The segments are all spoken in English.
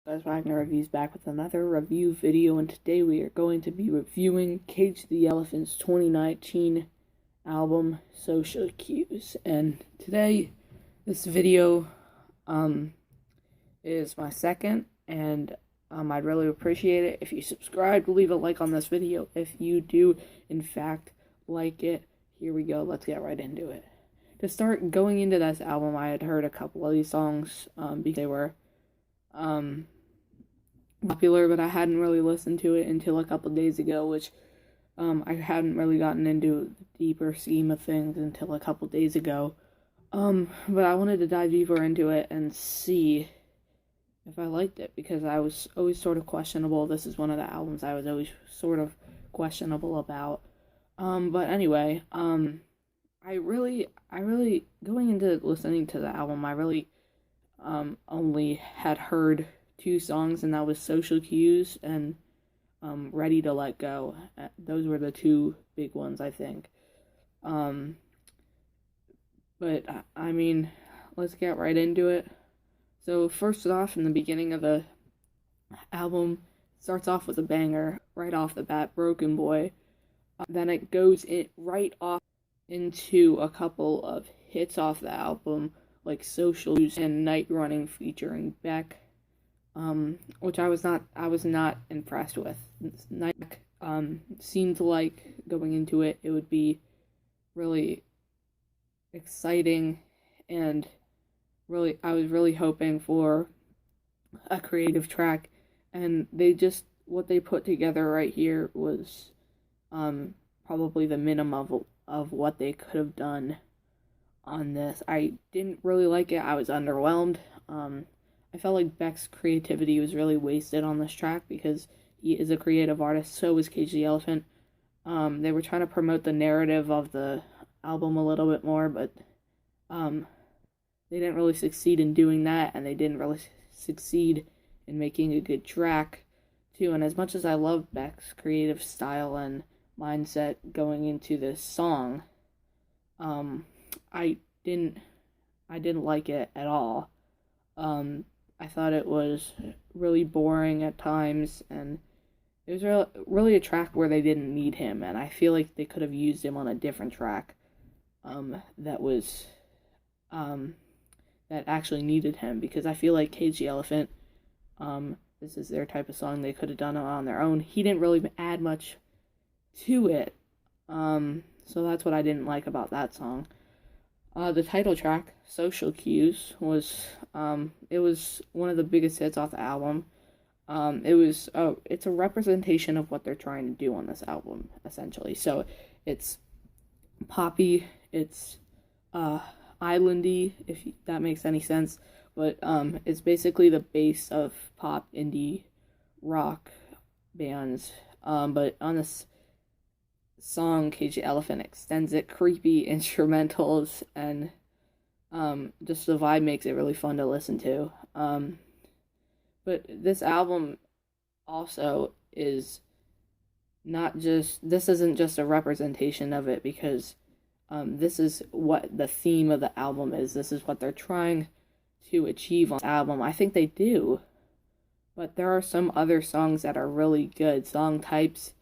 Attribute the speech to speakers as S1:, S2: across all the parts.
S1: Guys, Wagner Reviews back with another review video, and today we are going to be reviewing Cage the Elephant's 2019 album, Social Cues. And today, this video, is my second, and I'd really appreciate it if you subscribe, leave a like on this video if you do, in fact, like it. Here we go, let's get right into it. To start going into this album, I had heard a couple of these songs, because they were, popular, but I hadn't really listened to it until a couple days ago, which I hadn't really gotten into the deeper scheme of things until a couple days ago. But I wanted to dive deeper into it and see if I liked it, because I was always sort of questionable. This is one of the albums I was always sort of questionable about. But anyway, I really going into listening to the album, I really only had heard two songs, and that was Social Cues and Ready to Let Go. Those were the two big ones, I think. But I mean, let's get right into it. So first off, in the beginning of the album, it starts off with a banger right off the bat, Broken Boy. Then it goes right off into a couple of hits off the album, like Social Cues and Night Running featuring Beck. Which I was not impressed with. Night seemed like going into it would be really exciting, and I was really hoping for a creative track, and what they put together right here was probably the minimum of what they could have done on this. I didn't really like it. I was underwhelmed. I felt like Beck's creativity was really wasted on this track because he is a creative artist, so is Cage the Elephant. They were trying to promote the narrative of the album a little bit more, but they didn't really succeed in doing that, and they didn't really succeed in making a good track, too. And as much as I love Beck's creative style and mindset going into this song, I didn't like it at all. I thought it was really boring at times, and it was really a track where they didn't need him, and I feel like they could have used him on a different track that actually needed him, because I feel like Cage the Elephant, this is their type of song. They could have done it on their own. He didn't really add much to it, so that's what I didn't like about that song. The title track, Social Cues, was it was one of the biggest hits off the album. It's a representation of what they're trying to do on this album, essentially. So it's poppy, it's islandy, if that makes any sense, but it's basically the base of pop indie rock bands. But on this song, Cage the Elephant extends it, creepy instrumentals, and just the vibe makes it really fun to listen to. But this album also is this isn't just a representation of it, because this is what the theme of the album is. This is what they're trying to achieve on this album. I think they do, but there are some other songs that are really good, song types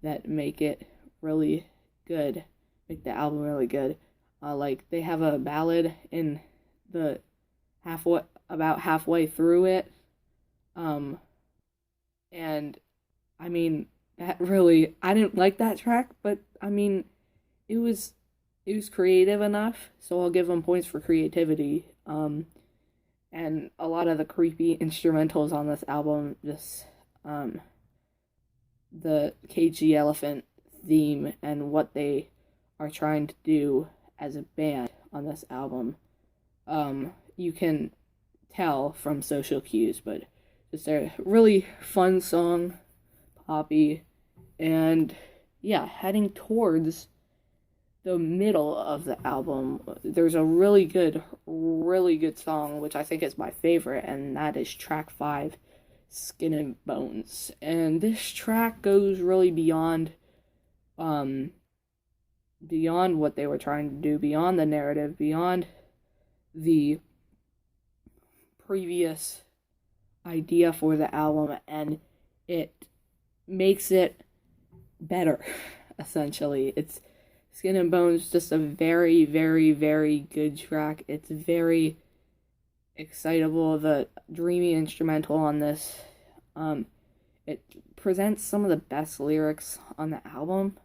S1: that make it really good, make the album really good. Like, they have a ballad in the about halfway through it, and I mean, that really, I didn't like that track, but I mean, it was creative enough, so I'll give them points for creativity. And a lot of the creepy instrumentals on this album, just the Cage the Elephant theme and what they are trying to do as a band on this album, you can tell from Social Cues. But just a really fun song, poppy, and yeah, heading towards the middle of the album, there's a really good song, which I think is my favorite, and that is track 5, Skin and Bones. And this track goes really beyond what they were trying to do, beyond the narrative, beyond the previous idea for the album, and it makes it better, essentially. It's Skin and Bones, just a very, very, very good track. It's very excitable. The dreamy instrumental on this, it presents some of the best lyrics on the album.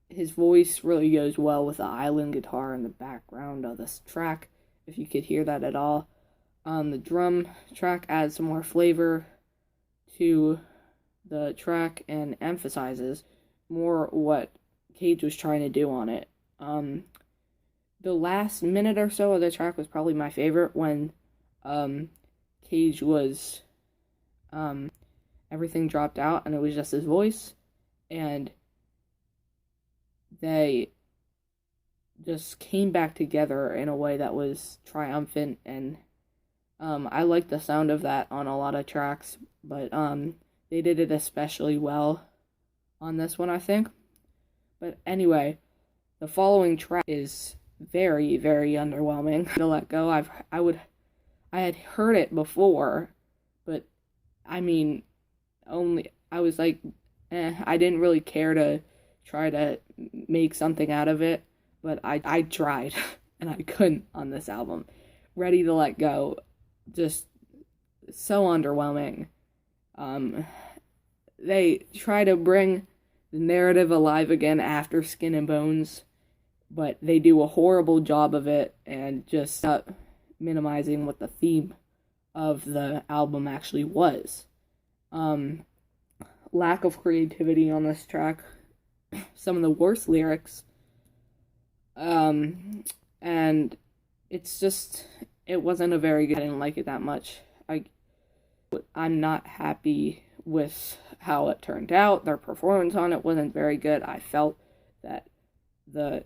S1: His voice really goes well with the island guitar in the background of this track, if you could hear that at all. The drum track adds some more flavor to the track and emphasizes more what Cage was trying to do on it. The last minute or so of the track was probably my favorite, when Cage was everything dropped out and it was just his voice, and they just came back together in a way that was triumphant, and I like the sound of that on a lot of tracks, but they did it especially well on this one, I think. But anyway, the following track is very, very underwhelming. To Let Go, I had heard it before, but I mean, I was like, I didn't really care to try to make something out of it, but I tried, and I couldn't on this album. Ready to Let Go, just so underwhelming. They try to bring the narrative alive again after Skin and Bones, but they do a horrible job of it, and just minimizing what the theme of the album actually was. Lack of creativity on this track, some of the worst lyrics, and it's just, it wasn't a very good, I didn't like it that much. I'm not happy with how it turned out. Their performance on it wasn't very good. I felt that the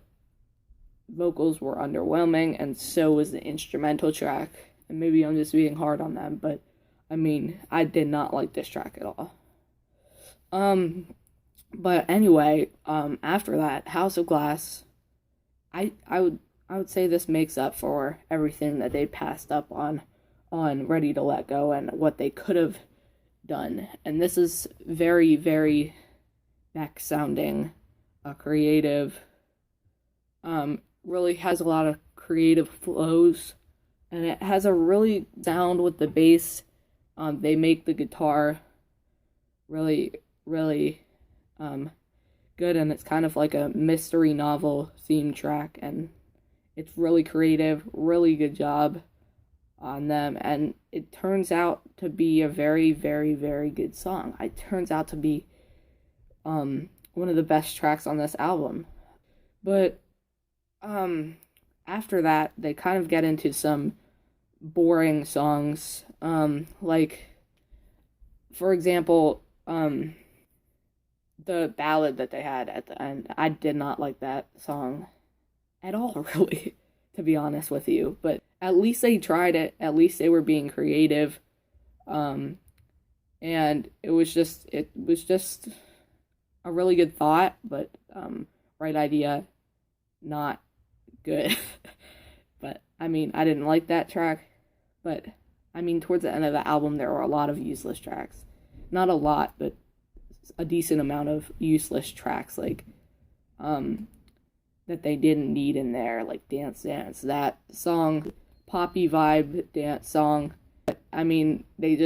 S1: vocals were underwhelming, and so was the instrumental track. And maybe I'm just being hard on them, but I mean, I did not like this track at all. But anyway, after that, House of Glass, I would say this makes up for everything that they passed up on Ready to Let Go and what they could have done. And this is very, very back sounding, creative, really has a lot of creative flows, and it has a really sound with the bass. They make the guitar really, really good, and it's kind of like a mystery novel theme track, and it's really creative, really good job on them, and it turns out to be a very, very, very good song. It turns out to be one of the best tracks on this album. But after that, they kind of get into some boring songs, like, for example, the ballad that they had at the end. I did not like that song at all, really, to be honest with you, but at least they tried it. At least they were being creative, and it was just a really good thought, but right idea, not good. But I mean, I didn't like that track, but I mean, towards the end of the album, there were a lot of useless tracks. Not a lot, but a decent amount of useless tracks, like that they didn't need in there, like Dance Dance, that song, poppy vibe dance song. But I mean, they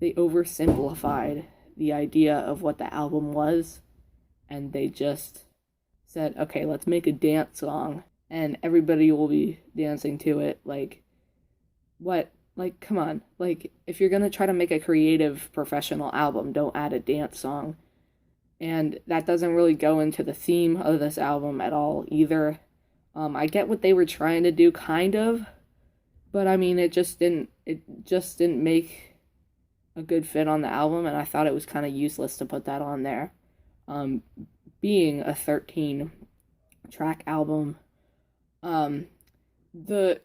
S1: oversimplified the idea of what the album was, and they just said, okay, let's make a dance song and everybody will be dancing to it. Like, what? Like, come on. Like, if you're gonna try to make a creative professional album, don't add a dance song. And that doesn't really go into the theme of this album at all either. I get what they were trying to do, kind of, but I mean, it just didn't make a good fit on the album, and I thought it was kind of useless to put that on there. Being a 13-track album, but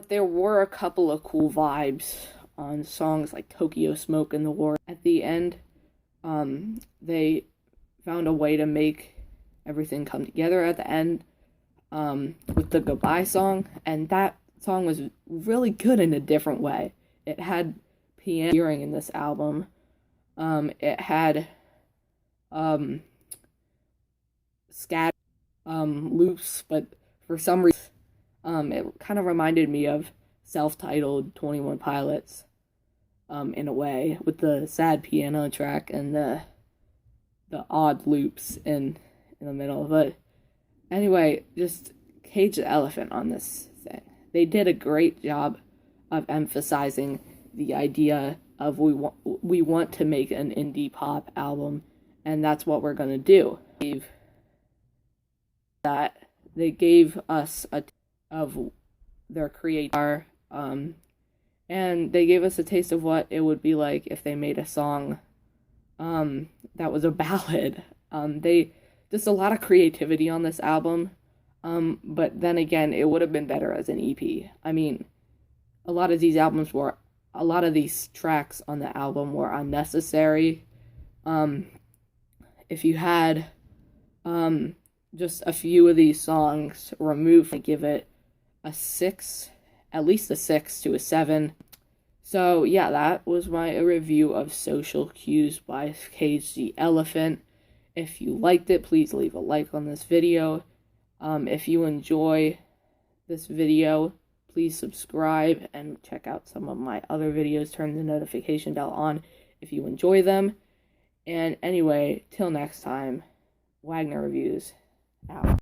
S1: there were a couple of cool vibes on songs like Tokyo Smoke and The War. At the end, they found a way to make everything come together at the end, with the Goodbye song, and that song was really good in a different way. it had piano hearing in this album. It had scat loops, but for some reason it kind of reminded me of self-titled 21 Pilots in a way, with the sad piano track and the odd loops in the middle. But anyway, just Cage the Elephant on this thing. They did a great job of emphasizing the idea of we want to make an indie pop album, and that's what we're gonna do. That they gave us of their creator, and they gave us a taste of what it would be like if they made a song that was a ballad. They just a lot of creativity on this album, but then again, it would have been better as an EP. I mean, a lot of these tracks on the album were unnecessary. If you had just a few of these songs removed, I give it a 6, at least a 6 to a 7. So yeah, that was my review of Social Cues by Cage the Elephant. If you liked it, please leave a like on this video. If you enjoy this video, please subscribe and check out some of my other videos. Turn the notification bell on if you enjoy them. And anyway, till next time, Wagner Reviews out.